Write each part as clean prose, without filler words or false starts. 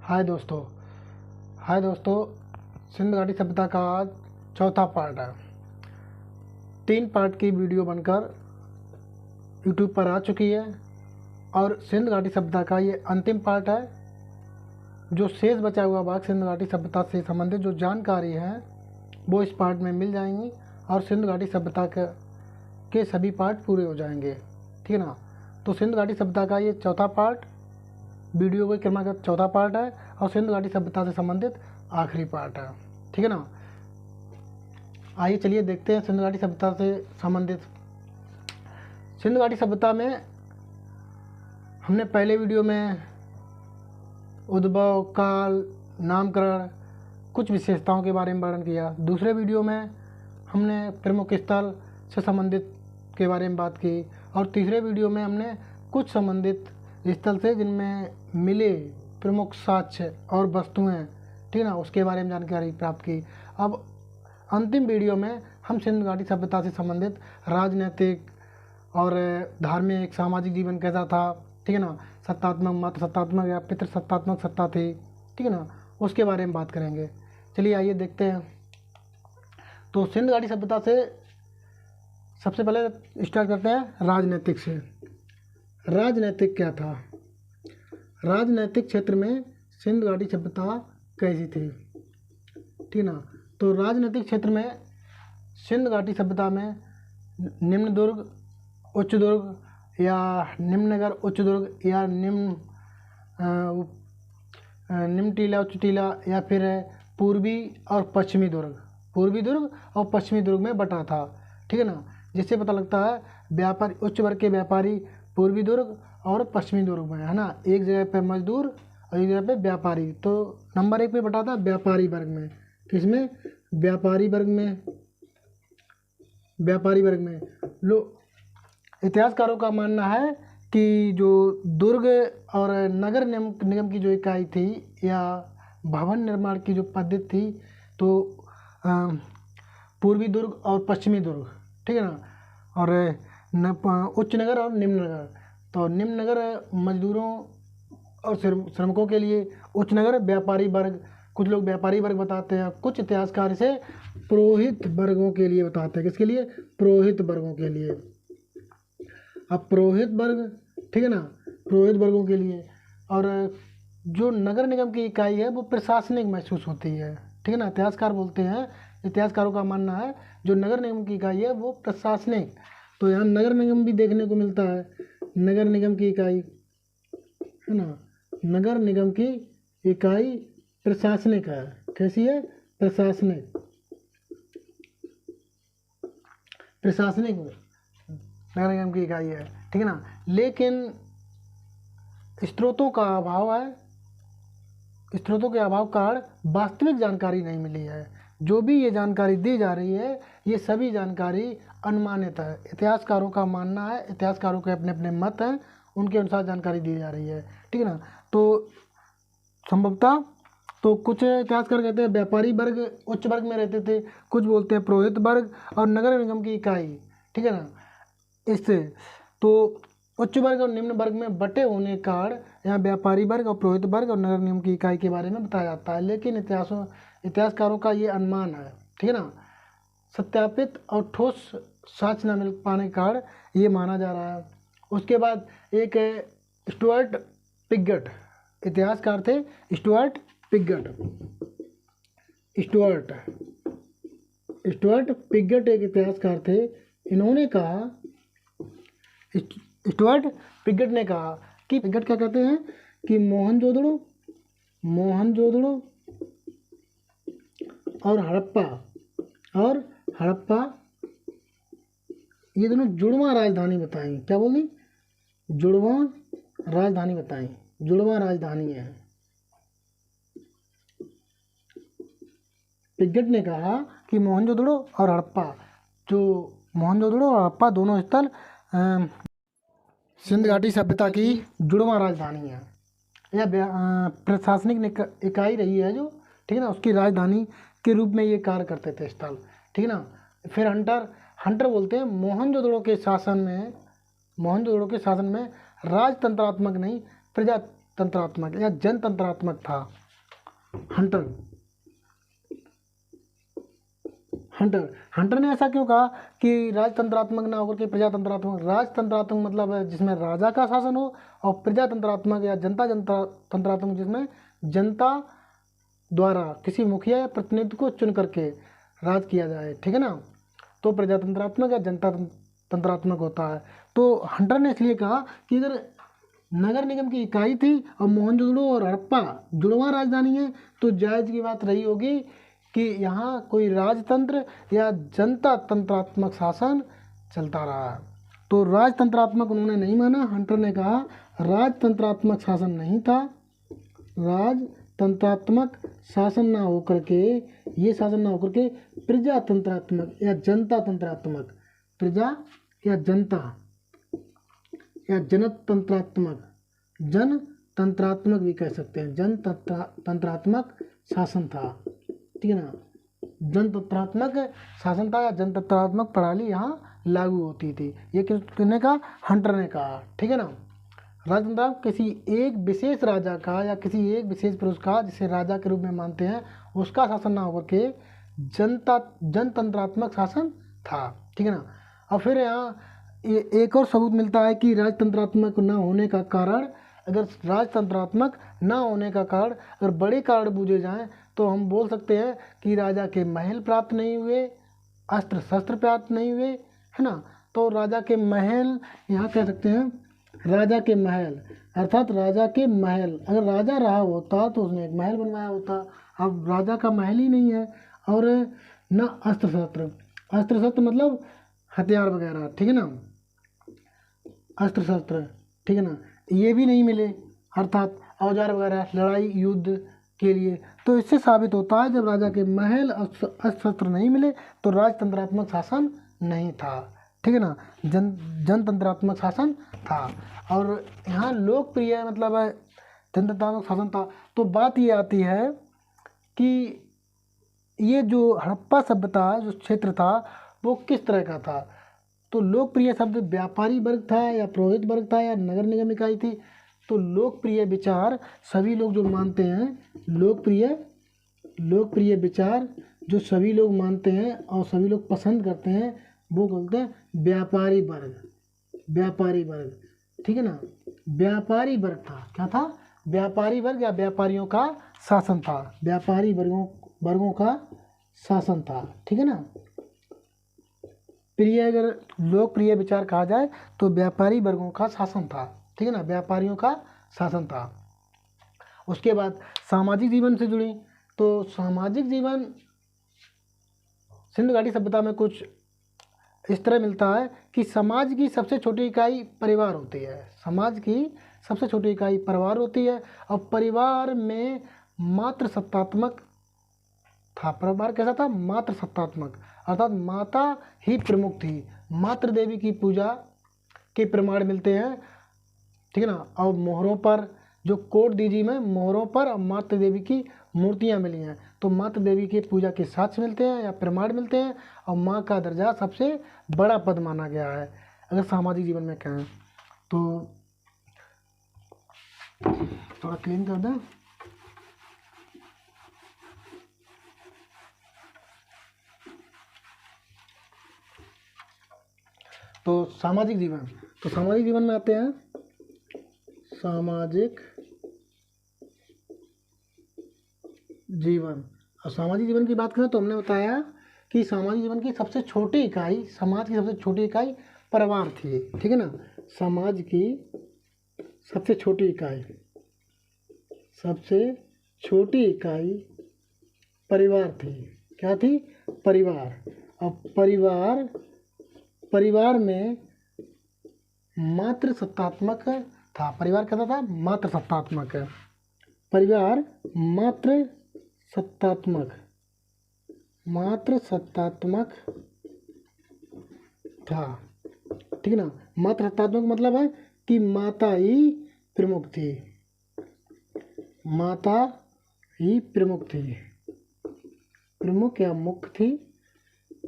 हाय दोस्तों। सिंध घाटी सभ्यता का आज चौथा पार्ट है। 3 पार्ट की वीडियो बनकर यूट्यूब पर आ चुकी है और सिंध घाटी सभ्यता का ये अंतिम पार्ट है। जो शेष बचा हुआ भाग सिंध घाटी सभ्यता से संबंधित जो जानकारी है वो इस पार्ट में मिल जाएंगी और सिंध घाटी सभ्यता के सभी पार्ट पूरे हो जाएंगे, ठीक है ना। तो सिंध घाटी सभ्यता का ये चौथा पार्ट, वीडियो के क्रम का चौथा पार्ट है और सिंध घाटी सभ्यता से संबंधित आखिरी पार्ट है, ठीक है ना। आइए चलिए देखते हैं सिंध घाटी सभ्यता से संबंधित। सिंध घाटी सभ्यता में हमने पहले वीडियो में उद्भव, काल, नामकरण, कुछ विशेषताओं के बारे में वर्णन किया। दूसरे वीडियो में हमने प्रमुख स्थल से संबंधित के बारे में बात की और तीसरे वीडियो में हमने कुछ संबंधित स्थल से जिनमें मिले प्रमुख साक्ष्य और वस्तुएं, ठीक है ना, उसके बारे में जानकारी प्राप्त की। अब अंतिम वीडियो में हम सिंध घाटी सभ्यता से संबंधित राजनीतिक और धार्मिक सामाजिक जीवन कैसा था, ठीक है ना, सत्तात्मक मत सत्तात्मक या पितृ सत्तात्मक सत्ता थी, ठीक है ना, उसके बारे में बात करेंगे। चलिए आइए देखते हैं। तो सिंध घाटी सभ्यता से सबसे पहले स्टार्ट करते हैं राजनीतिक से। राजनीतिक क्या था? राजनीतिक क्षेत्र में सिंध घाटी सभ्यता कैसी थी, ठीक है ना। तो राजनीतिक क्षेत्र में सिंध घाटी सभ्यता में निम्न दुर्ग, उच्च दुर्ग या निम्न नगर, उच्च दुर्ग या निम्न टीला, उच्च टीला या फिर पूर्वी और पश्चिमी दुर्ग, पूर्वी दुर्ग और पश्चिमी दुर्ग में बटा था, ठीक है ना। जिससे पता लगता है व्यापारी, उच्च वर्ग के व्यापारी पूर्वी दुर्ग और पश्चिमी दुर्ग में, है ना। एक जगह पे मजदूर और एक जगह पे व्यापारी। तो नंबर 1 पे बटा था व्यापारी वर्ग में। किसमें? व्यापारी वर्ग में। व्यापारी वर्ग में इतिहासकारों का मानना है कि जो दुर्ग और नगर निगम की जो इकाई थी या भवन निर्माण की जो पद्धति थी, तो पूर्वी दुर्ग और पश्चिमी दुर्ग, ठीक है ना, और उच्च नगर और निम्न नगर। तो निम्न नगर मजदूरों और श्रमिकों के लिए, उच्च नगर व्यापारी वर्ग, कुछ लोग व्यापारी वर्ग बताते हैं, कुछ इतिहासकार इसे पुरोहित वर्गों के लिए बताते हैं। किसके लिए? पुरोहित वर्गों के लिए। अब पुरोहित वर्ग, ठीक है ना, पुरोहित वर्गों के लिए। और जो नगर निगम की इकाई है वो प्रशासनिक महसूस होती है, ठीक है ना। इतिहासकार बोलते हैं, इतिहासकारों का मानना है जो नगर निगम की इकाई है वो प्रशासनिक। तो यहाँ नगर निगम भी देखने को मिलता है, नगर निगम की इकाई, है ना। नगर निगम की इकाई प्रशासनिक है। कैसी है? प्रशासनिक। प्रशासनिक नगर निगम की इकाई है, ठीक है ना। लेकिन स्रोतों का अभाव है, स्रोतों के अभाव कारण वास्तविक जानकारी नहीं मिली है। जो भी ये जानकारी दी जा रही है ये सभी जानकारी अनुमानित है। इतिहासकारों का मानना है, इतिहासकारों के अपने अपने मत हैं, उनके अनुसार जानकारी दी जा रही है, ठीक है ना। तो संभवतः तो कुछ इतिहासकार कहते हैं व्यापारी वर्ग उच्च वर्ग में रहते थे, कुछ बोलते हैं पुरोहित वर्ग और नगर निगम की इकाई, ठीक है ना। इससे तो उच्च वर्ग और निम्न वर्ग में बटे होने के कारण यहाँ व्यापारी वर्ग और पुरोहित वर्ग और नगर निगम की इकाई के बारे में बताया जाता है। लेकिन इतिहासकारों का ये अनुमान है, ठीक है ना। सत्यापित और ठोस साक्ष्य न मिल पाने के कारण ये माना जा रहा है। उसके बाद एक स्टुअर्ट पिगट इतिहासकार थे, स्टुअर्ट पिगट। स्टुअर्ट पिगट एक इतिहासकार थे। इन्होंने कहा, स्टुअर्ट पिगट ने कहा कि पिगट क्या कहते हैं कि मोहनजोदड़ो और हड़प्पा ये दोनों जुड़वां राजधानी बताई। क्या बोली? जुड़वां राजधानी बताई। जुड़वां राजधानी है। पिगट ने कहा कि मोहनजोदड़ो और हड़प्पा दोनों स्थल सिंध घाटी सभ्यता की जुड़वां राजधानी है या प्रशासनिक इकाई रही है जो, ठीक है ना, उसकी राजधानी के रूप में ये कार्य करते थे स्थल, ठीक है ना। फिर हंटर बोलते हैं मोहनजोदड़ो के शासन में राजतंत्रात्मक नहीं तंत्रात्मक या जनतंत्रात्मक था। हंटर ने ऐसा क्यों कहा कि राजतंत्रात्मक ना होकर के प्रजातंत्रात्मक? राजतंत्रात्मक मतलब है जिसमें राजा का शासन हो, और प्रजातंत्रात्मक या जनता तंत्रात्मक जिसमें जनता द्वारा किसी मुखिया या प्रतिनिधि को चुन करके राज किया जाए, ठीक है ना, तो प्रजातंत्रात्मक या जनता तंत्रात्मक होता है। तो हंटर ने इसलिए कहा कि अगर नगर निगम की इकाई थी और मोहनजोदड़ो और हड़प्पा जुड़वां राजधानी है, तो जायज़ की बात रही होगी कि यहाँ कोई राजतंत्र या जनता तंत्रात्मक शासन चलता रहा। तो राजतंत्रात्मक उन्होंने नहीं माना। हंटर ने कहा राजतंत्रात्मक शासन नहीं था, राजतंत्रात्मक शासन ना होकर के, ये शासन ना होकर के प्रजातंत्रात्मक या जनता तंत्रात्मक, प्रजा या जनता या जनतंत्रात्मक भी कह सकते हैं, जनतंत्रात्मक शासन था, ठीक है ना। जनतंत्रात्मक शासन था या जनतंत्रात्मक प्रणाली यहाँ लागू होती थी। ये किसने कहा? हंटर ने कहा, ठीक है ना। राजतंत्र किसी एक विशेष राजा का या किसी एक विशेष पुरुष का, जिसे राजा के रूप में मानते हैं, उसका शासन ना होकर के जनतंत्रात्मक शासन था, ठीक है ना। और फिर यहाँ एक और सबूत मिलता है कि राजतंत्रात्मक ना होने का कारण, अगर बड़े कारण बूझे जाएं तो हम बोल सकते हैं कि राजा के महल प्राप्त नहीं हुए, अस्त्र शस्त्र प्राप्त नहीं हुए, है ना। तो राजा के महल, यहाँ कह सकते हैं राजा के महल, अर्थात राजा के महल, अगर राजा रहा होता तो उसने एक महल बनवाया होता। अब राजा का महल ही नहीं है, और न अस्त्र शस्त्र मतलब हथियार वगैरह, ठीक है ना, अस्त्र शस्त्र, ठीक है ना, ये भी नहीं मिले, अर्थात औजार वगैरह लड़ाई युद्ध के लिए। तो इससे साबित होता है जब राजा के महल अस्त्र शस्त्र नहीं मिले तो राजतंत्रात्मक शासन नहीं था, ठीक है ना, जनतंत्रात्मक शासन था। और यहाँ लोकप्रिय मतलब जनतंत्रात्मक शासन था। तो बात ये आती है कि ये जो हड़प्पा सभ्यता जो क्षेत्र था वो किस तरह का था। तो लोकप्रिय शब्द व्यापारी वर्ग था या पुरोहित वर्ग था या नगर निगम इकाई थी। तो लोकप्रिय विचार सभी लोग जो मानते हैं, लोकप्रिय विचार जो सभी लोग मानते हैं और सभी लोग पसंद करते हैं, वो बोलते हैं व्यापारी वर्ग, ठीक है ना। व्यापारी वर्ग था, क्या था? व्यापारी वर्ग या व्यापारियों का शासन था, व्यापारी वर्गों का शासन था, ठीक है ना। अगर लोकप्रिय विचार कहा जाए तो व्यापारी वर्गों का शासन था, ठीक है ना, व्यापारियों का शासन था। उसके बाद सामाजिक जीवन से जुड़ी, तो सामाजिक जीवन सिंधु घाटी सभ्यता में कुछ इस तरह मिलता है कि समाज की सबसे छोटी इकाई परिवार होती है, समाज की सबसे छोटी इकाई परिवार होती है, और परिवार में मात्र सत्तात्मक था। परिवार कैसा था? मात्र सत्तात्मक, अर्थात माता ही प्रमुख थी। मातृ देवी की पूजा के प्रमाण मिलते हैं, ठीक है ना। और मोहरों पर, जो कोट दीजी में मोहरों पर मातृ देवी की मूर्तियां मिली हैं, तो मातृ देवी की पूजा के साक्ष्य मिलते हैं या प्रमाण मिलते हैं। और माँ का दर्जा सबसे बड़ा पद माना गया है अगर सामाजिक जीवन में कहें तो। थोड़ा क्लीन कर दें। तो सामाजिक जीवन में आते हैं सामाजिक जीवन। और सामाजिक जीवन की बात करें तो हमने बताया कि सामाजिक जीवन की सबसे छोटी इकाई, समाज की सबसे छोटी इकाई परिवार थी, ठीक है ना। समाज की सबसे छोटी इकाई परिवार थी। क्या थी? परिवार। और परिवार में मात्र सत्तात्मक था। परिवार कैसा था? मात्र सत्तात्मक। परिवार मात्र सत्तात्मक था, ठीक है ना। मात्र सत्तात्मक मतलब है कि माता ही प्रमुख थी, प्रमुख या मुख्य थी,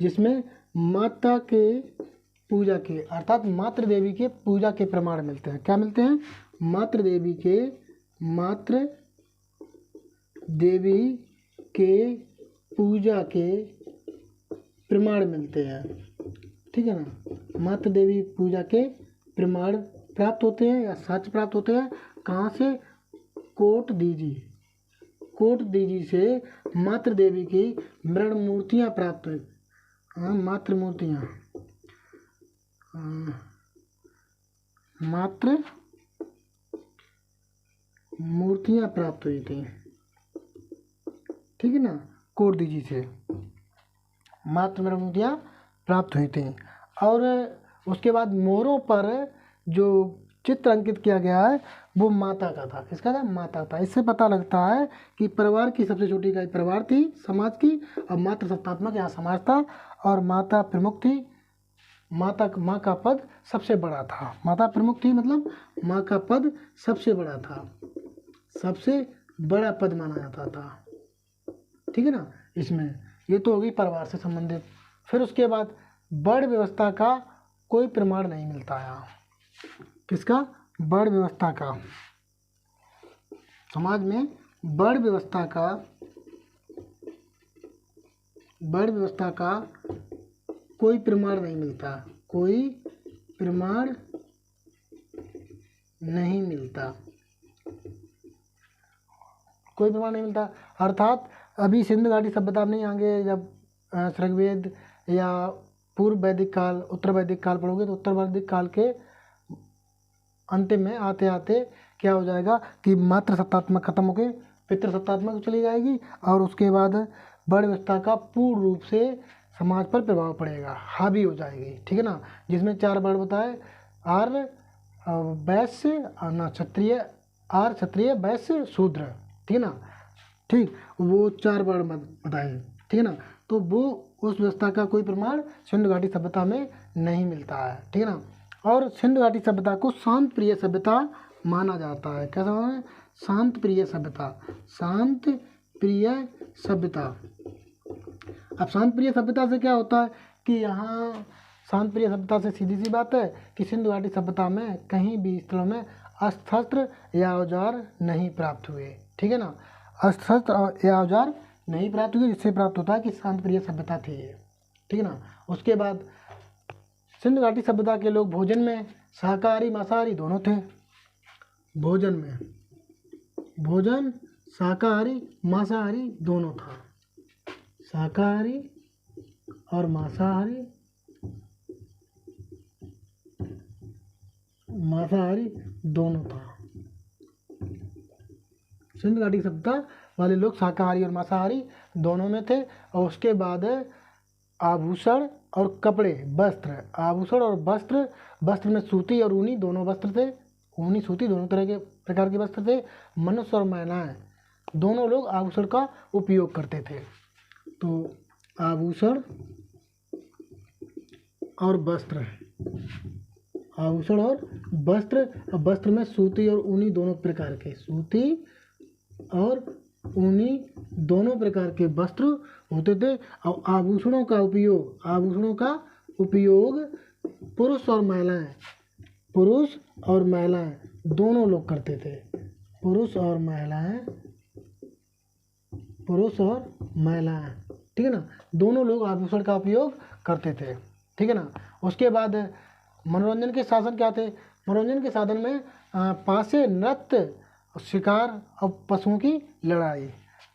जिसमें माता के पूजा के, अर्थात मातृ देवी के पूजा के प्रमाण मिलते हैं। क्या मिलते हैं? मातृ देवी के मात्र देवी के पूजा के प्रमाण मिलते हैं, ठीक है ना। मात्र देवी पूजा के प्रमाण प्राप्त होते हैं या साक्ष्य प्राप्त होते हैं। कहाँ से? कोट दीजी से मात्र देवी की मृण मूर्तियाँ प्राप्त हुई। मात्र मूर्तियाँ प्राप्त हुई थी, ठीक है ना। कोट दीजी से मात्र मृण मूर्तियाँ प्राप्त हुई थी। और उसके बाद मोहरों पर जो चित्र अंकित किया गया है वो माता का था। किसका था? माता था। इससे पता लगता है कि परिवार की सबसे छोटी इकाई परिवार थी समाज की, और मात्र सत्तात्मक यहाँ समाज था, और माता प्रमुख थी। माँ का पद सबसे बड़ा था। माता प्रमुख थी मतलब माँ का पद सबसे बड़ा था, सबसे बड़ा पद माना जाता था, ठीक है ना। इसमें ये तो होगी परिवार से संबंधित। फिर उसके बाद वर्ण व्यवस्था का कोई प्रमाण नहीं मिलता है। किसका? वर्ण व्यवस्था का। समाज में वर्ण व्यवस्था का कोई प्रमाण नहीं मिलता, कोई प्रमाण नहीं मिलता, कोई प्रमाण नहीं मिलता। अर्थात अभी सिंधु घाटी सभ्यता में आगे जब ऋग्वेद या पूर्व वैदिक काल, उत्तर वैदिक काल पढ़ोगे तो उत्तर वैदिक काल के अंतिम में आते आते क्या हो जाएगा कि मात्र सत्तात्मक खत्म होकर पितृसत्तात्मक चली जाएगी, और उसके बाद वर्ण व्यवस्था का पूर्ण रूप से समाज पर प्रभाव पड़ेगा, हावी हो जाएगी, ठीक है ना। जिसमें 4 वर्ण बताए, आर्य, वैश्य, क्षत्रिय, आर्य, क्षत्रिय, वैश्य, शूद्र, ठीक है ना। ठीक, वो 4 वर्ण बताए, ठीक है ना। तो वो उस व्यवस्था का कोई प्रमाण सिंधु घाटी सभ्यता में नहीं मिलता है, ठीक है ना। और सिंधु घाटी सभ्यता को शांत प्रिय सभ्यता माना जाता है। कैसा माना है? शांत प्रिय सभ्यता, शांत प्रिय सभ्यता। अब शांत प्रिय सभ्यता से क्या होता है कि यहाँ शांत प्रिय सभ्यता से सीधी सी बात है कि सिंधु घाटी सभ्यता में कहीं भी स्थलों में अस्त्र या औजार नहीं प्राप्त हुए, ठीक है ना। अस्त्र या औजार नहीं प्राप्त हुए, जिससे प्राप्त होता है कि शांत प्रिय सभ्यता थी ये, ठीक है ना। उसके बाद सिंधु घाटी सभ्यता के लोग भोजन में शाकाहारी मांसाहारी दोनों थे। भोजन शाकाहारी मांसाहारी दोनों था, शाकाहारी और मांसाहारी दोनों था। सिंधु घाटी सभ्यता वाले लोग शाकाहारी और मांसाहारी दोनों में थे। और उसके बाद आभूषण और कपड़े, वस्त्र, आभूषण और वस्त्र, वस्त्र में सूती और ऊनी दोनों वस्त्र थे, ऊनी सूती दोनों तरह के प्रकार के वस्त्र थे। मनुष्य और महिलाएं दोनों लोग आभूषण का उपयोग करते थे। तो आभूषण और वस्त्र, आभूषण और वस्त्र, वस्त्र में सूती और ऊनी दोनों प्रकार के, सूती और ऊनी दोनों प्रकार के वस्त्र होते थे। और आभूषणों का उपयोग पुरुष और महिलाएं दोनों लोग करते थे। पुरुष और महिलाएं, ठीक है ना, दोनों लोग आभूषण का उपयोग करते थे, ठीक है ना। उसके बाद मनोरंजन के साधन क्या थे? मनोरंजन के साधन में पासे, नृत्य, शिकार और पशुओं की लड़ाई।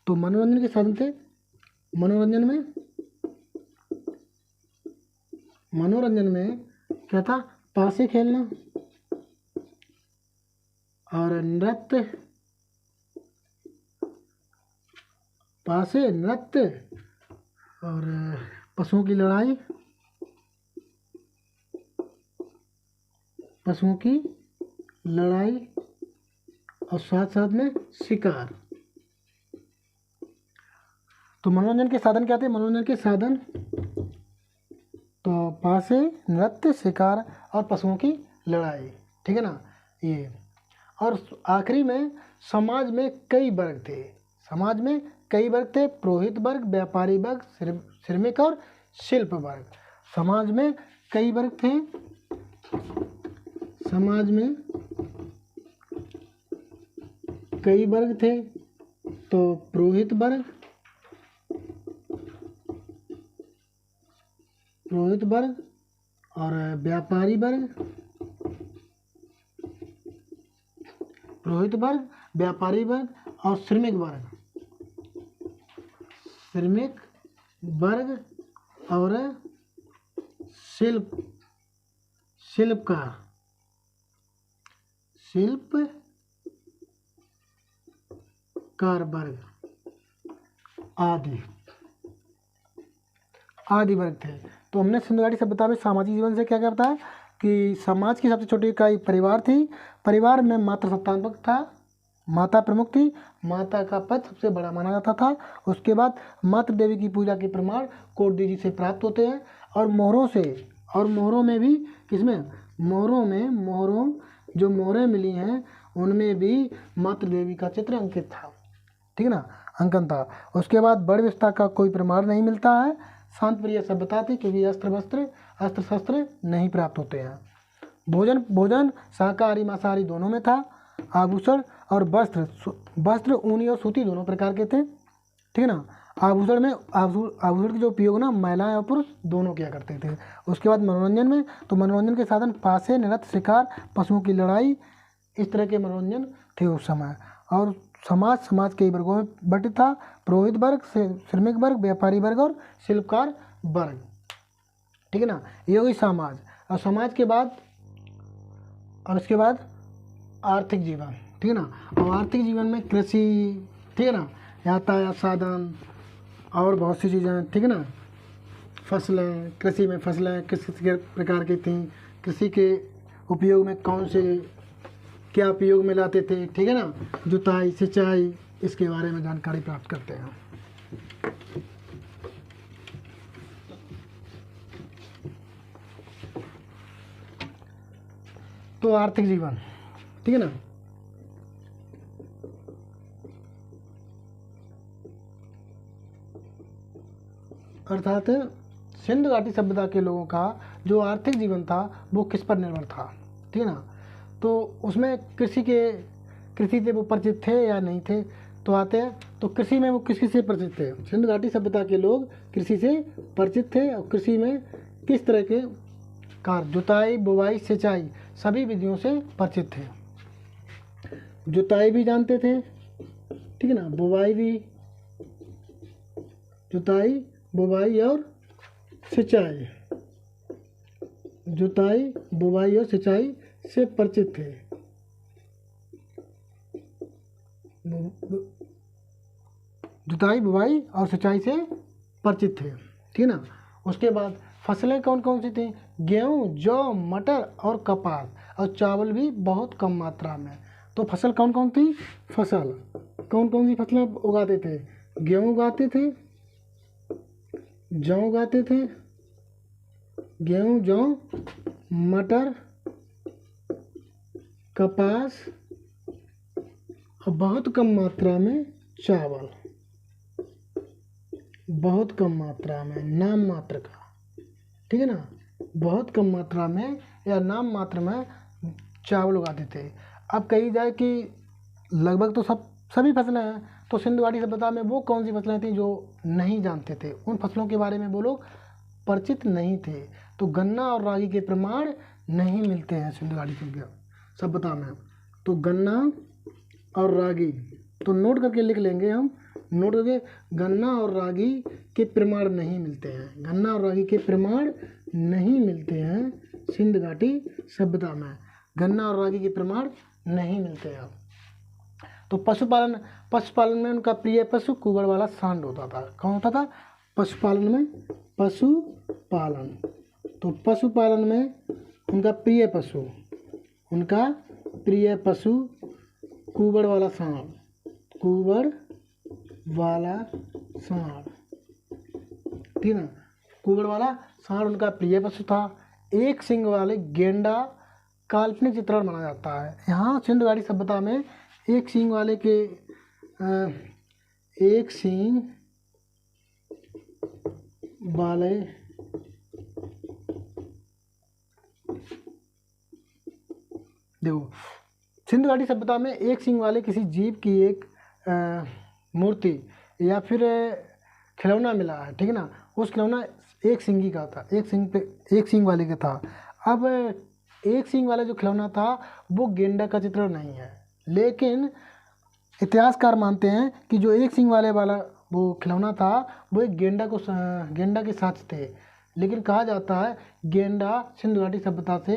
तो मनोरंजन के साधन थे, मनोरंजन में क्या था? पासे खेलना और नृत्य, और पशुओं की लड़ाई और साथ में शिकार। तो मनोरंजन के साधन क्या थे? मनोरंजन के साधन तो पासे, नृत्य, शिकार और पशुओं की लड़ाई, ठीक है ना ये। और आखिरी में समाज में कई वर्ग थे, पुरोहित वर्ग, व्यापारी वर्ग, श्रमिक और शिल्प वर्ग। समाज में कई वर्ग थे, कई वर्ग थे तो पुरोहित वर्ग, और व्यापारी वर्ग, पुरोहित वर्ग, व्यापारी वर्ग और श्रमिक वर्ग और शिल्पकार वर्ग आदि वर्ग थे। तो हमने सिंधु घाटी सभ्यता में सामाजिक जीवन से क्या क्या बताया कि समाज की सबसे छोटी इकाई परिवार थी। परिवार में मात्र सत्तात्मक था, माता प्रमुख थी, माता का पद सबसे बड़ा माना जाता था। उसके बाद मातृ देवी की पूजा के प्रमाण कोट जी से प्राप्त होते हैं और मोहरों में भी मोहरों जो मोहरें मिली हैं उनमें भी मातृ देवी का चित्र अंकित था, ठीक है ना, अंकन था। उसके बाद बड़ विस्तार का कोई प्रमाण नहीं मिलता है। शांत प्रिय सभ्यता थी क्योंकि अस्त्र शस्त्र नहीं प्राप्त होते हैं। भोजन शाकाहारी मांसाहारी दोनों में था। आभूषण और वस्त्र ऊनी और सूती दोनों प्रकार के थे, ठीक है ना। आभूषण के जो उपयोग ना महिलाएं और पुरुष दोनों किया करते थे। उसके बाद मनोरंजन के साधन पासे, नृत्य, शिकार, पशुओं की लड़ाई, इस तरह के मनोरंजन थे उस समय। और समाज कई वर्गों में बंटित था। पुरोहित वर्ग, श्रमिक वर्ग, व्यापारी वर्ग और शिल्पकार वर्ग, ठीक है ना। ये हो गई समाज। और समाज के बाद और उसके बाद आर्थिक जीवन, ठीक है ना। और आर्थिक जीवन में कृषि, ठीक है ना, यातायात साधन और बहुत सी चीज़ें, ठीक है ना। फसलें, कृषि में फसलें किस प्रकार की थीं, कृषि के उपयोग में कौन से क्या उपयोग में लाते थे, ठीक है ना, जुताई, सिंचाई, इसके बारे में जानकारी प्राप्त करते हैं। तो आर्थिक जीवन, ठीक है ना। अर्थात सिंधु घाटी सभ्यता के लोगों का जो आर्थिक जीवन था वो किस पर निर्भर था, ठीक है ना। तो उसमें कृषि से वो परिचित थे या नहीं थे, तो आते हैं तो कृषि में वो किस से परिचित थे। सिंधु घाटी सभ्यता के लोग कृषि से परिचित थे और कृषि में किस तरह के कार्य, जुताई, बुवाई, सिंचाई सभी विधियों से परिचित थे। जुताई भी जानते थे, ठीक है ना, जुताई, बुवाई और सिंचाई, से परिचित थे। जुताई, बुवाई और सिंचाई से परिचित थे, ठीक है ना। उसके बाद फसलें कौन कौन सी थी? गेहूँ, जौ, मटर और कपास, और चावल भी बहुत कम मात्रा में। तो फसल कौन कौन सी फसलें उगाते थे? गेहूँ उगाते थे, जौ उगाते थे, जौ, मटर, कपास और बहुत कम मात्रा में चावल, बहुत कम मात्रा में, नाम मात्र का, ठीक है ना, बहुत कम मात्रा में या नाम मात्र में चावल उगाते थे। अब कही जाए कि लगभग तो सभी फसलें हैं, तो सिंधु घाटी सभ्यता में वो कौन सी फसलें थी जो नहीं जानते थे, उन फसलों के बारे में वो लोग परिचित नहीं थे। तो गन्ना और रागी के प्रमाण नहीं मिलते हैं सिंधु घाटी सभ्यता में। तो गन्ना और रागी, तो नोट करके लिख लेंगे हम, गन्ना और रागी के प्रमाण नहीं मिलते हैं, गन्ना और रागी के प्रमाण नहीं मिलते हैं सिंधु घाटी सभ्यता में, गन्ना और रागी के प्रमाण नहीं मिलते हैं। तो पशुपालन में उनका प्रिय पशु कुगड़ वाला सांड होता था। कौन होता था? पशुपालन में तो पशुपालन में उनका प्रिय पशु कुगड़ वाला सांड, ठीक है ना। कुगड़ वाला सांड उनका प्रिय पशु था। एक सींग वाले गेंडा काल्पनिक चित्रण माना जाता है। यहाँ सिंधु घाटी सभ्यता में एक सींग वाले देखो, सिंधु घाटी सभ्यता में एक सींग वाले किसी जीव की एक मूर्ति या फिर खिलौना मिला है, ठीक है ना। उस खिलौना एक सींगी का था, एक सींग वाले का था। अब एक सींग वाला जो खिलौना था वो गेंडा का चित्रण नहीं है, लेकिन इतिहासकार मानते हैं कि जो एक सींग वाला वो खिलौना था वो एक गेंडा के साथ थे। लेकिन कहा जाता है गेंडा सिंधु घाटी सभ्यता से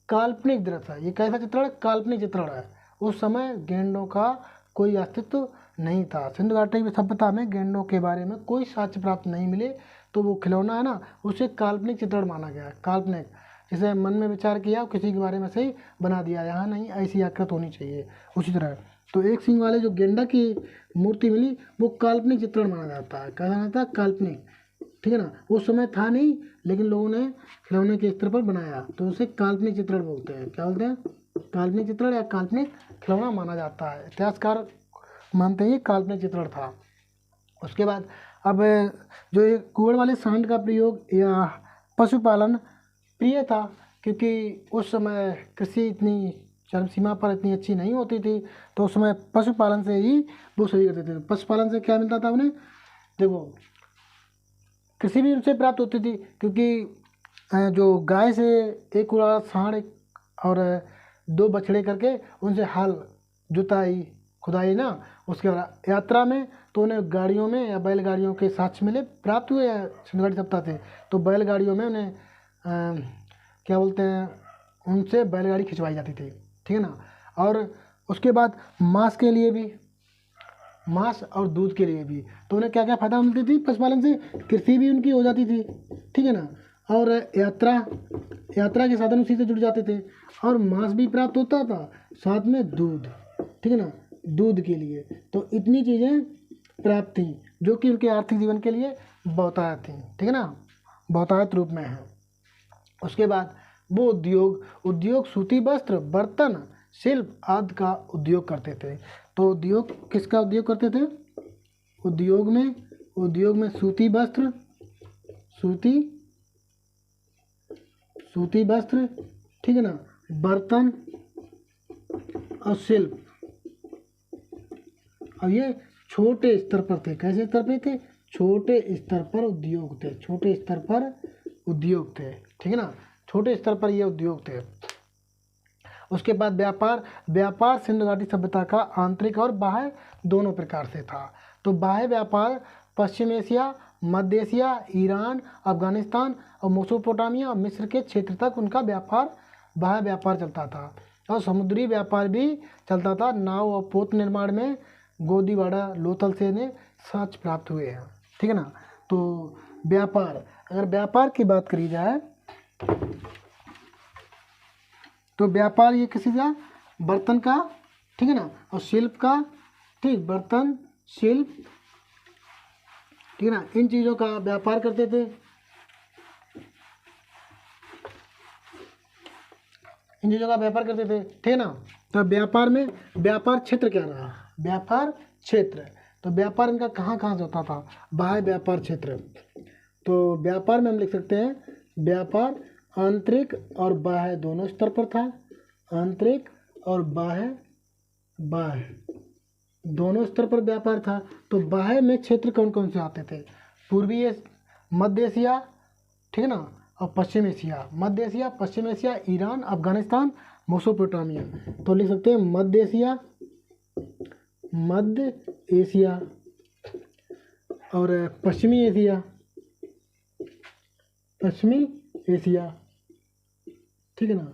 काल्पनिक दृश्य है। ये कैसा चित्रण? काल्पनिक चित्रण है। उस समय गेंडों का कोई अस्तित्व नहीं था। सिंधु घाटी सभ्यता में गेंडों के बारे में कोई साक्ष्य प्राप्त नहीं मिले, तो वो खिलौना है ना उसे काल्पनिक चित्रण माना गया। काल्पनिक, जैसे मन में विचार किया किसी के बारे में से ही बना दिया, यहाँ नहीं ऐसी आकृत होनी चाहिए, उसी तरह। तो एक सींग वाले जो गेंडा की मूर्ति मिली वो काल्पनिक चित्रण माना जाता है। क्या माना जाता है? काल्पनिक, ठीक है ना। उस समय था नहीं, लेकिन लोगों ने खिलौने के स्तर पर बनाया, तो उसे काल्पनिक चित्रण बोलते हैं। क्या बोलते हैं? काल्पनिक चित्रण या काल्पनिक खिलौना माना जाता है। इतिहासकार मानते हैं ये काल्पनिक चित्रण था। उसके बाद अब जो ये कुएं वाले सांड का प्रयोग या पशुपालन प्रिय था, क्योंकि उस समय कृषि इतनी चरम सीमा पर इतनी अच्छी नहीं होती थी, तो उस समय पशुपालन से ही वो सही करते थे। पशुपालन से क्या मिलता था उन्हें? देखो, कृषि भी उनसे प्राप्त होती थी, क्योंकि जो गाय से एक पूरा सांड और 2 बछड़े करके उनसे हल जुताई खुदाई ना, उसके बाद यात्रा में तो उन्हें गाड़ियों में या बैलगाड़ियों के साक्ष्य मिले प्राप्त हुए सिंधु घाटी सभ्यता से। तो बैलगाड़ियों में उन्हें क्या बोलते हैं, उनसे बैलगाड़ी खिंचवाई जाती थी, ठीक है ना। और उसके बाद मांस के लिए भी, मांस और दूध के लिए भी, तो उन्हें क्या क्या फायदा मिलती थी पशुपालन से? कृषि भी उनकी हो जाती थी, ठीक है ना। और यात्रा के साधन उसी से जुड़ जाते थे, और मांस भी प्राप्त होता था, साथ में दूध, ठीक है ना, दूध के लिए। तो इतनी चीज़ें प्राप्त थी जो कि उनके आर्थिक जीवन के लिए बहुतायत थी, ठीक है ना, बहुतायत रूप में है। उसके बाद वो उद्योग सूती वस्त्र, बर्तन, शिल्प आदि का उद्योग करते थे। तो उद्योग किसका उद्योग करते थे? उद्योग में सूती वस्त्र, ठीक है ना, बर्तन और शिल्प। और ये छोटे स्तर पर थे। कैसे स्तर पे थे? छोटे स्तर पर उद्योग थे, छोटे स्तर पर उद्योग थे, ठीक है ना, छोटे स्तर पर ये उद्योग थे। उसके बाद व्यापार सिंधु घाटी सभ्यता का आंतरिक और बाह्य दोनों प्रकार से था। तो बाह्य व्यापार पश्चिम एशिया, मध्य एशिया, ईरान, अफगानिस्तान और मेसोपोटामिया और मिस्र के क्षेत्र तक उनका बाह्य व्यापार चलता था। और समुद्री व्यापार भी चलता था। नाव और पोत निर्माण में गोदीवाड़ा लोथल से ने साक्ष्य प्राप्त हुए हैं, ठीक है ना। तो व्यापार, अगर व्यापार की बात करी जाए तो व्यापार ये किसी का बर्तन का, ठीक है ना, और शिल्प का, ठीक, बर्तन, शिल्प, ठीक है ना, इन चीज़ों का व्यापार करते थे। ठीक है ना। तो व्यापार में व्यापार क्षेत्र क्या रहा? व्यापार क्षेत्र, तो व्यापार इनका कहाँ कहाँ से होता था? बाह्य व्यापार क्षेत्र। तो व्यापार में हम लिख सकते हैं व्यापार आंतरिक और बाह्य दोनों स्तर पर था। आंतरिक और बाह्य दोनों स्तर पर व्यापार था। तो बाह्य में क्षेत्र कौन कौन से आते थे? पूर्वी मध्य एशिया, ठीक है ना, और पश्चिम एशिया। मध्य एशिया, पश्चिम एशिया, ईरान, अफगानिस्तान, मेसोपोटामिया। तो लिख सकते हैं मध्य एशिया और पश्चिमी एशिया, ठीक है ना,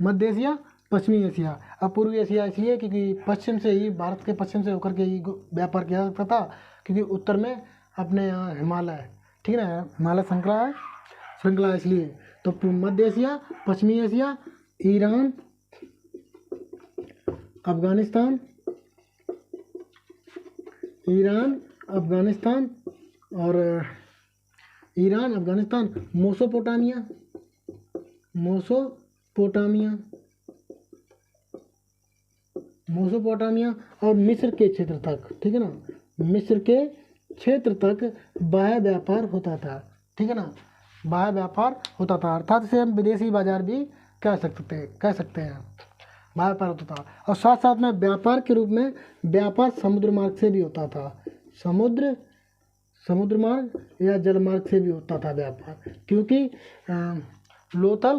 मध्य एशिया, पश्चिमी एशिया। अब पूर्वी एशिया इसलिए क्योंकि पश्चिम से ही, भारत के पश्चिम से होकर के ही व्यापार किया जाता था, क्योंकि उत्तर में अपने यहाँ हिमालय, ठीक है ना, हिमालय श्रृंखला है, इसलिए। तो मध्य एशिया, पश्चिमी एशिया, ईरान, अफगानिस्तान और मेसोपोटामिया और मिस्र के क्षेत्र तक, ठीक है ना, मिस्र के क्षेत्र तक बाह्य व्यापार होता था, ठीक है ना, बाह्य व्यापार होता था। अर्थात इसे हम विदेशी बाजार भी कह सकते हैं। व्यापार होता था। और साथ साथ में व्यापार के रूप में व्यापार समुद्र मार्ग से भी होता था, समुद्र मार्ग या जल मार्ग से भी होता था व्यापार, क्योंकि लोथल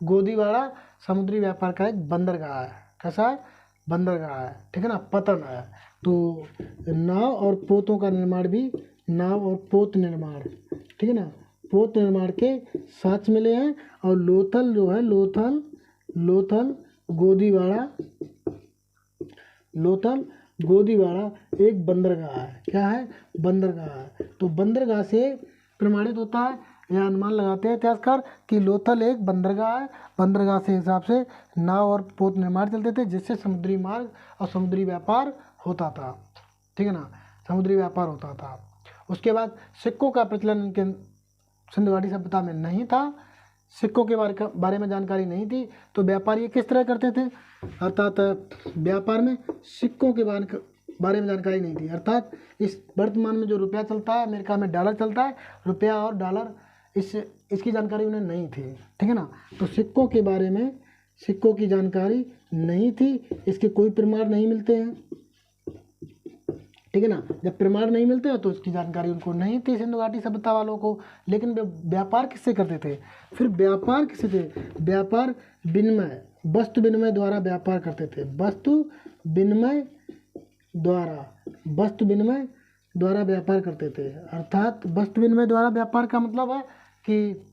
गोदीवाड़ा समुद्री व्यापार का एक बंदरगाह है। कैसा है? बंदरगाह है, ठीक है ना, पतन है। तो नाव और पोतों का निर्माण भी, नाव और पोत निर्माण, ठीक है ना, पोत निर्माण के साक्ष्य मिले हैं। और लोथल जो है, लोथल गोदीवाड़ा एक बंदरगाह है। क्या है? बंदरगाह है। तो बंदरगाह से प्रमाणित होता है या अनुमान लगाते हैं इतिहासकार कि लोथल एक बंदरगाह है। बंदरगाह से हिसाब से नाव और पोत निर्माण चलते थे, जिससे समुद्री मार्ग और समुद्री व्यापार होता था, ठीक है ना, समुद्री व्यापार होता था। उसके बाद सिक्कों का प्रचलन इनके सिंधु घाटी सभ्यता में नहीं था, सिक्कों के बारे में जानकारी नहीं थी। तो व्यापार ये किस तरह करते थे? अर्थात व्यापार में सिक्कों के बारे में जानकारी नहीं थी। अर्थात इस वर्तमान में जो रुपया चलता है, अमेरिका में डॉलर चलता है, रुपया और डॉलर इसकी जानकारी उन्हें नहीं थी, ठीक है ना। तो सिक्कों के बारे में, सिक्कों की जानकारी नहीं थी, इसके कोई प्रमाण नहीं मिलते हैं, ठीक है ना। जब प्रमाण नहीं मिलते हैं तो इसकी जानकारी उनको नहीं थी, सिंधु घाटी सभ्यता वालों को। लेकिन वे व्यापार किससे करते थे? फिर व्यापार किससे थे? व्यापार विनिमय, वस्तु विनिमय द्वारा व्यापार करते थे। वस्तु विनिमय द्वारा व्यापार करते थे। अर्थात वस्तु विनिमय द्वारा व्यापार का मतलब है कि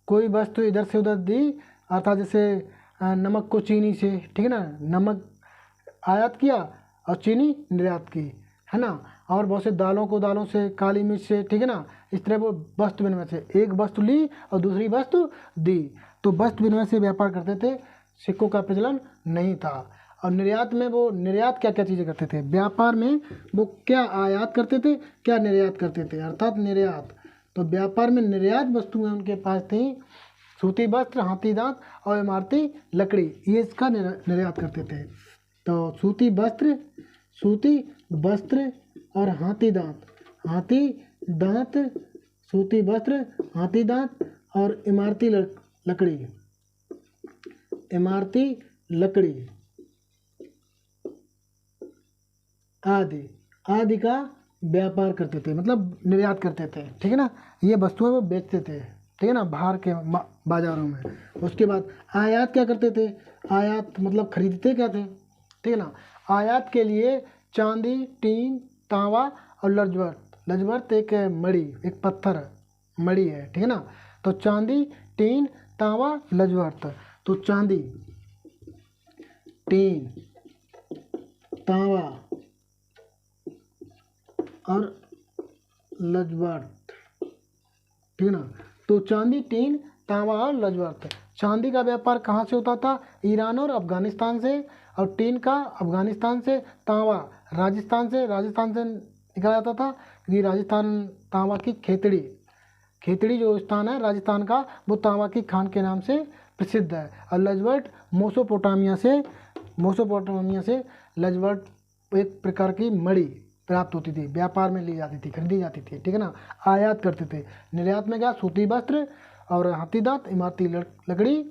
कोई वस्तु इधर से उधर दी, अर्थात जैसे नमक को चीनी से, ठीक है ना, नमक आयात किया और चीनी निर्यात की, है ना। और बहुत से दालों को दालों से, काली मिर्च से, ठीक है ना। इस तरह वो वस्तु विनिमय से एक वस्तु ली और दूसरी वस्तु दी, तो वस्तु विनिमय से व्यापार करते थे। सिक्कों का प्रचलन नहीं था। और निर्यात में वो निर्यात क्या क्या चीज़ें करते थे? व्यापार में वो क्या आयात करते थे, क्या निर्यात करते थे? अर्थात निर्यात। तो व्यापार में निर्यात वस्तुएं उनके पास थी, सूती वस्त्र, हाथी दांत और इमारती लकड़ी, ये इसका निर्यात करते थे। तो सूती वस्त्र और हाथी दांत, सूती वस्त्र, हाथी दांत और इमारती लकड़ी आदि का व्यापार करते थे, मतलब निर्यात करते थे, ठीक है ना। ये वस्तुएं वो बेचते थे, ठीक है ना, बाहर के बाजारों में। उसके बाद आयात क्या करते थे? आयात मतलब खरीदते क्या थे, ठीक है ना। आयात के लिए चांदी, टीन, तांबा और लजवर्त एक मड़ी, एक पत्थर मड़ी है, ठीक है ना। तो चांदी, टीन, तांबा, लजवर्त। तो चांदी, टीन, तांबा और लजवर्त, ठीक है ना। तो चांदी, टीन, तांबा और लजवर्त। चांदी का व्यापार कहाँ से होता था? ईरान और अफगानिस्तान से। और टीन का अफगानिस्तान से। तांबा राजस्थान से निकाला जाता था, क्योंकि राजस्थान तांबा की खेतड़ी जो स्थान है राजस्थान का, वो तांबा की खान के नाम से प्रसिद्ध है। और लजवर्त मेसोपोटामिया से लजवर्त एक प्रकार की मड़ी प्राप्त होती थी, व्यापार में ली जाती थी, खरीदी जाती थी, ठीक है ना। आयात करते थे। निर्यात में क्या? सूती वस्त्र और हाथी दांत, इमारती लकड़ी।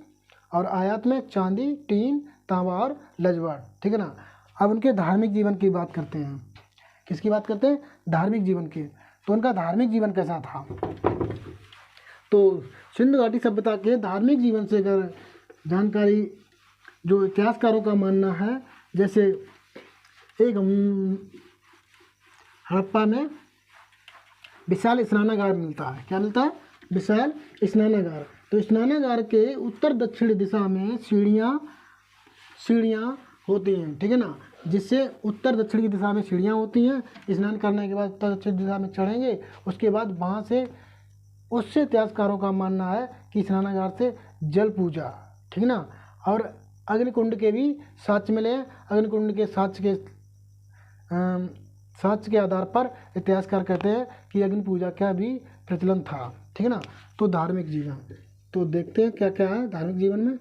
और आयात में चांदी, टीन, तांबा और लजवर्त, ठीक है ना। अब उनके धार्मिक जीवन की बात करते हैं। किसकी बात करते हैं? धार्मिक जीवन की। तो उनका धार्मिक जीवन कैसा था? तो सिंधु घाटी सभ्यता के धार्मिक जीवन से अगर जानकारी, जो इतिहासकारों का मानना है, जैसे एक हड़प्पा में विशाल स्नानागार मिलता है। क्या मिलता है? विशाल स्नानागार। तो स्नानागार के उत्तर दक्षिण दिशा में सीढ़ियाँ होती हैं, ठीक है ना, जिससे उत्तर दक्षिण की दिशा में सीढ़ियाँ होती हैं। स्नान करने के बाद उत्तर दक्षिण दिशा में चढ़ेंगे, उसके बाद वहाँ से, उससे इतिहासकारों का मानना है कि स्नानागार से जल पूजा, ठीक है ना। और अग्निकुंड के भी साक्ष्य मिले हैं। अग्निकुंड के साक्ष्य के आधार पर इतिहासकार कहते हैं कि अग्नि पूजा का भी प्रचलन था, ठीक है ना। तो धार्मिक जीवन, तो देखते हैं क्या क्या है धार्मिक जीवन में।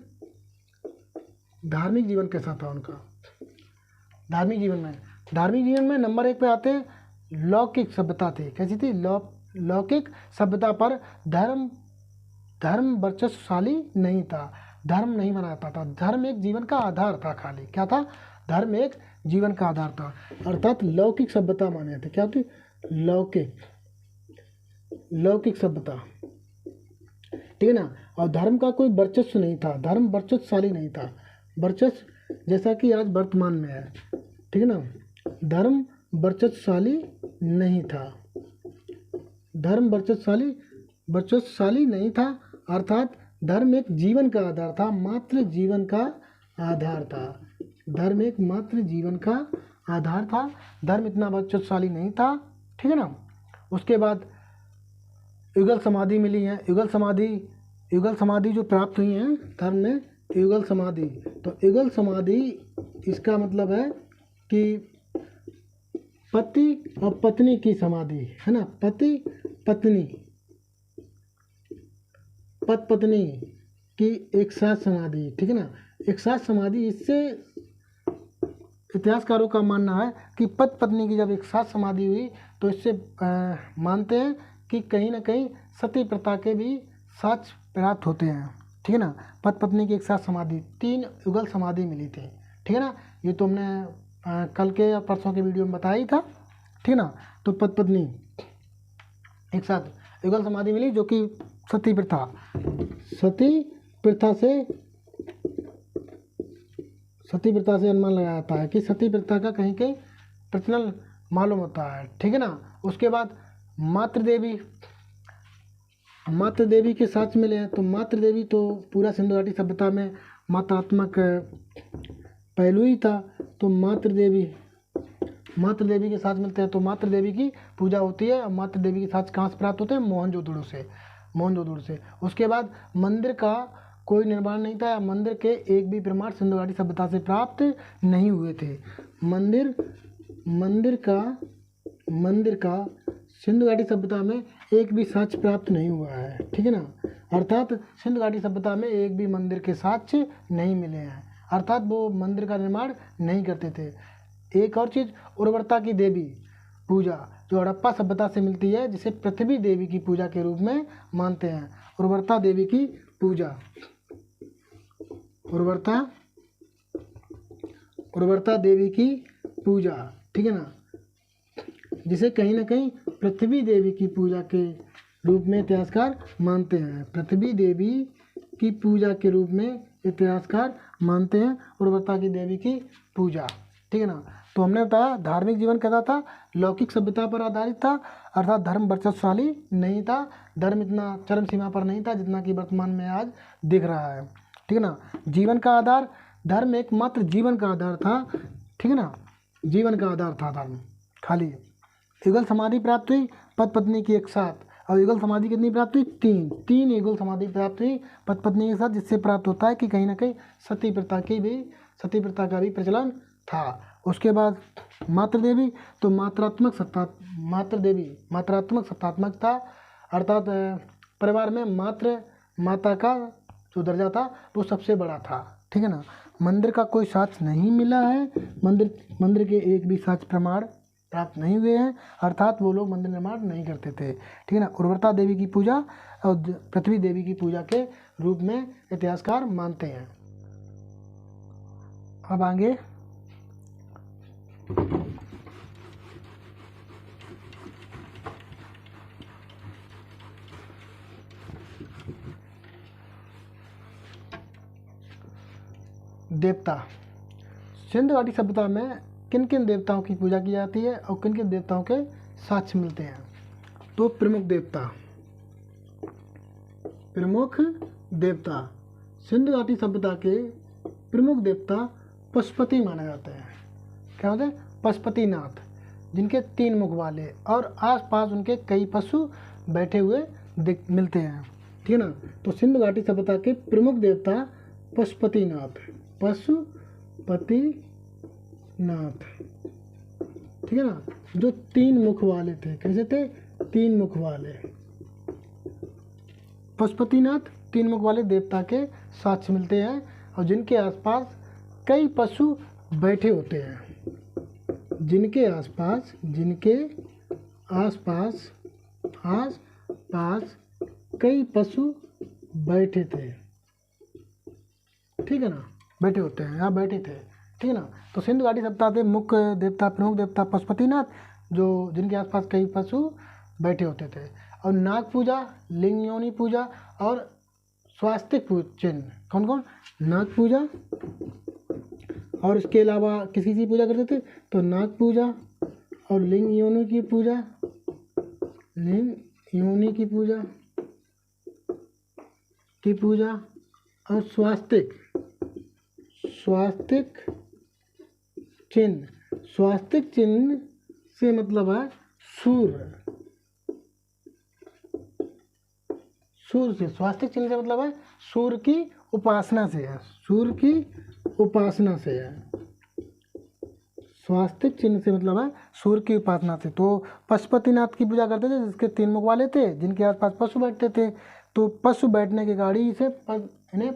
धार्मिक जीवन कैसा था उनका? धार्मिक जीवन में नंबर 1 पे आते हैं लौकिक सभ्यता थी। कैसी थी? लौकिक सभ्यता पर धर्म वर्चस्वशाली नहीं था। धर्म नहीं बनाता था। धर्म एक जीवन का आधार था। खाली क्या था? धर्म एक जीवन का आधार था। अर्थात लौकिक सभ्यता माने थे। क्या होती? लौकिक सभ्यता, ठीक है ना। और धर्म का कोई वर्चस्व नहीं था, धर्म वर्चस्वशाली नहीं था। वर्चस्व जैसा कि आज वर्तमान में है, ठीक है ना। धर्म वर्चस्वशाली नहीं था, धर्म वर्चस्वशाली नहीं था। अर्थात धर्म एक जीवन का आधार था, मात्र जीवन का आधार था। धर्म एक मात्र जीवन का आधार था। धर्म इतना वर्चस्वशाली नहीं था, ठीक है ना। उसके बाद युगल समाधि मिली है। युगल समाधि जो प्राप्त हुई है धर्म में, युगल समाधि। तो युगल समाधि इसका मतलब है कि पति और पत्नी की समाधि, है ना। पति पत्नी की एक साथ समाधि, ठीक है ना। एक साथ समाधि, इससे इतिहासकारों का मानना है कि पति पत्नी की जब एक साथ समाधि हुई तो इससे मानते हैं कि कहीं ना कहीं सती प्रथा के भी साक्ष्य प्राप्त होते हैं, ठीक है ना। पति पत्नी की एक साथ समाधि, 3 युगल समाधि मिली थी, ठीक है ना। ये तो हमने कल के या परसों के वीडियो में बताया ही था, ठीक है ना। तो पति पत्नी एक साथ युगल समाधि मिली, जो कि सती प्रथा से अनुमान लगाया जाता है कि सती प्रथा का कहीं कहीं प्रचलन मालूम होता है, ठीक है ना। उसके बाद मातृ देवी के साथ मिले हैं। तो मातृ देवी तो पूरा सिंधु घाटी सभ्यता में मात्रात्मक पहलू ही था। तो मातृ देवी के साथ मिलते हैं तो मातृ देवी की पूजा होती है। और मातृ देवी के साथ कहाँ से प्राप्त होते हैं? मोहनजोदड़ो से। उसके बाद मंदिर का कोई निर्माण नहीं था, मंदिर के एक भी प्रमाण सिंधु घाटी सभ्यता से प्राप्त नहीं हुए थे। मंदिर का सिंधु घाटी सभ्यता में एक भी साक्ष्य प्राप्त नहीं हुआ है, ठीक है ना। अर्थात सिंधु घाटी सभ्यता में एक भी मंदिर के साक्ष्य नहीं मिले हैं, अर्थात वो मंदिर का निर्माण नहीं करते थे। एक और चीज़, उर्वरता की देवी पूजा जो हड़प्पा सभ्यता से मिलती है, जिसे पृथ्वी देवी की पूजा के रूप में मानते हैं। उर्वरता देवी की पूजा, उर्वरता देवी की पूजा, ठीक है ना, जिसे कहीं ना कहीं पृथ्वी देवी की पूजा के रूप में इतिहासकार मानते हैं। पृथ्वी देवी की पूजा के रूप में इतिहासकार मानते हैं उर्वरता की देवी की पूजा, ठीक है ना। तो हमने बताया धार्मिक जीवन कैसा था? लौकिक सभ्यता पर आधारित था, अर्थात धर्म वर्चस्वशाली नहीं था। धर्म इतना चरम सीमा पर नहीं था जितना कि वर्तमान में आज दिख रहा है, ठीक है ना। जीवन का आधार, धर्म एकमात्र जीवन का आधार था, ठीक है ना। जीवन का आधार था धर्म। खाली युगल समाधि प्राप्त हुई पति पत्नी की एक साथ, और युगल समाधि कितनी प्राप्त हुई? 3 युगल समाधि प्राप्त हुई पति पत्नी के साथ, जिससे प्राप्त होता है कि कहीं ना कहीं सती प्रथा का भी प्रचलन था। उसके बाद मातृ देवी, तो मात्रात्मक सत्तात्मक था, अर्थात परिवार में माता का जो दर्जा था वो सबसे बड़ा था, ठीक है ना। मंदिर का कोई साक्ष्य नहीं मिला है, मंदिर के एक भी साक्ष्य प्रमाण प्राप्त नहीं हुए हैं, अर्थात वो लोग मंदिर निर्माण नहीं करते थे, ठीक है ना। उर्वरता देवी की पूजा और पृथ्वी देवी की पूजा के रूप में इतिहासकार मानते हैं। अब आगे देवता। सिंधु घाटी सभ्यता में किन किन देवताओं की पूजा की जाती है और किन किन देवताओं के साक्ष्य मिलते हैं? तो प्रमुख देवता सिंधु घाटी सभ्यता के प्रमुख देवता पशुपति माने जाते हैं। क्या होते हैं? पशुपतिनाथ, जिनके 3 मुख वाले और आसपास उनके कई पशु बैठे हुए मिलते हैं, ठीक है ना। तो सिंधु घाटी सभ्यता के प्रमुख देवता पशुपतिनाथ, ठीक है ना, जो 3 मुख वाले थे। कैसे थे? 3 मुख वाले। पशुपतिनाथ 3 मुख वाले देवता के साक्ष्य मिलते हैं और जिनके आसपास कई पशु बैठे होते हैं, जिनके आसपास कई पशु बैठे थे, ठीक है ना, बैठे होते हैं, यहाँ बैठे थे, ठीक है ना। तो सिंधु घाटी सभ्यता थे मुख्य देवता प्रमुख देवता पशुपतिनाथ, जो जिनके आसपास कई पशु बैठे होते थे। और नाग पूजा, लिंग योनि पूजा और स्वास्तिक चिन्ह, कौन कौन, नाग पूजा और इसके अलावा किसी की पूजा करते थे, तो नाग पूजा और लिंग योनि की पूजा, लिंग योनि की पूजा और स्वास्तिक चिन्ह। स्वास्तिक चिन्ह से मतलब है सूर्य से, स्वास्तिक चिन्ह से मतलब है सूर्य की उपासना से है, सूर्य की उपासना से है। स्वास्तिक चिन्ह से मतलब है सूर्य की उपासना से। तो पशुपतिनाथ की पूजा करते थे जिसके 3 मुख वाले थे, जिनके आसपास पशु बैठते थे। तो पशु बैठने की गाड़ी से इन्हें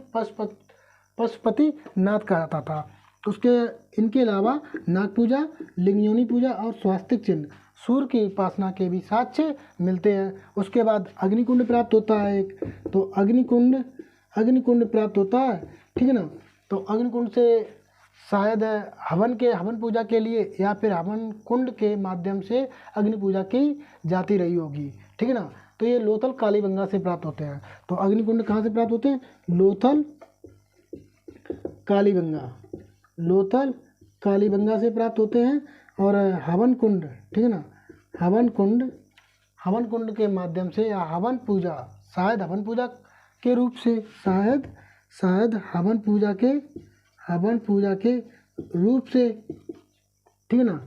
पशुपति नाथ कहा जाता था। उसके इनके अलावा नाग पूजा, लिंग योनि पूजा और स्वास्तिक चिन्ह सूर्य की उपासना के भी साक्ष्य मिलते हैं। उसके बाद अग्निकुंड प्राप्त होता है एक, तो अग्निकुंड प्राप्त होता है, ठीक है ना। तो अग्निकुंड से शायद हवन पूजा के लिए या फिर हवन कुंड के माध्यम से अग्नि पूजा की जाती रही होगी, ठीक है ना। तो ये लोथल कालीबंगा से प्राप्त होते हैं। तो अग्निकुंड कहाँ से प्राप्त होते हैं, लोथल कालीबंगा से प्राप्त होते हैं। और हवन कुंड, ठीक है ना, हवन कुंड के माध्यम से या हवन पूजा, शायद हवन पूजा के रूप से, शायद हवन पूजा के रूप से, ठीक है ना।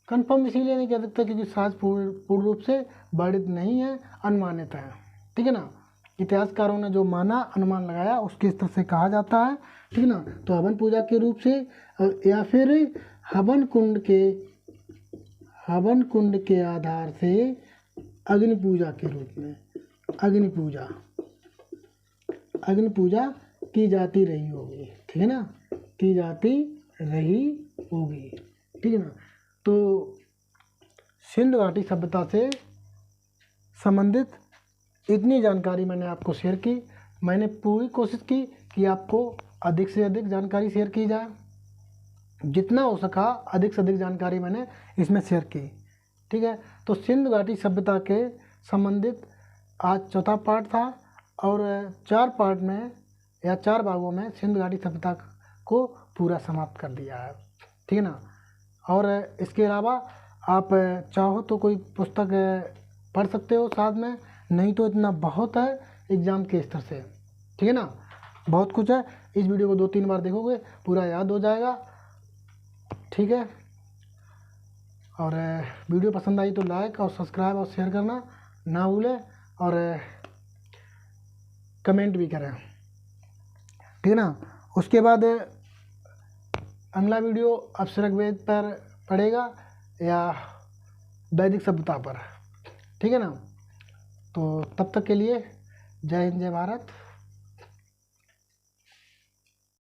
कंफर्म इसीलिए नहीं कह सकते क्योंकि शायद पूर्ण रूप से वर्णित नहीं है, अनुमानित है, ठीक है ना। इतिहासकारों ने जो माना, अनुमान लगाया, उसके स्तर से कहा जाता है, ठीक है ना। तो हवन पूजा के रूप से या फिर हवन कुंड के आधार से अग्नि पूजा के रूप में अग्नि पूजा की जाती रही होगी, ठीक है ना, की जाती रही होगी, ठीक है ना। तो सिंधु घाटी सभ्यता से संबंधित इतनी जानकारी मैंने आपको शेयर की। मैंने पूरी कोशिश की कि आपको अधिक से अधिक जानकारी शेयर की जाए, जितना हो सका अधिक से अधिक जानकारी मैंने इसमें शेयर की, ठीक है। तो सिंधु घाटी सभ्यता के संबंधित आज चौथा पार्ट था और 4 पार्ट में या 4 भागों में सिंधु घाटी सभ्यता को पूरा समाप्त कर दिया है, ठीक है ना। और इसके अलावा आप चाहो तो कोई पुस्तक पढ़ सकते हो साथ में, नहीं तो इतना बहुत है एग्ज़ाम के स्तर से, ठीक है ना। बहुत कुछ है, इस वीडियो को 2-3 बार देखोगे पूरा याद हो जाएगा, ठीक है। और वीडियो पसंद आई तो लाइक और सब्सक्राइब और शेयर करना ना भूलें और कमेंट भी करें, ठीक है ना। उसके बाद अगला वीडियो अप्सरक वेद पर पड़ेगा या वैदिक सभ्यता पर, ठीक है ना। तो तब तक के लिए जय हिंद, जय भारत।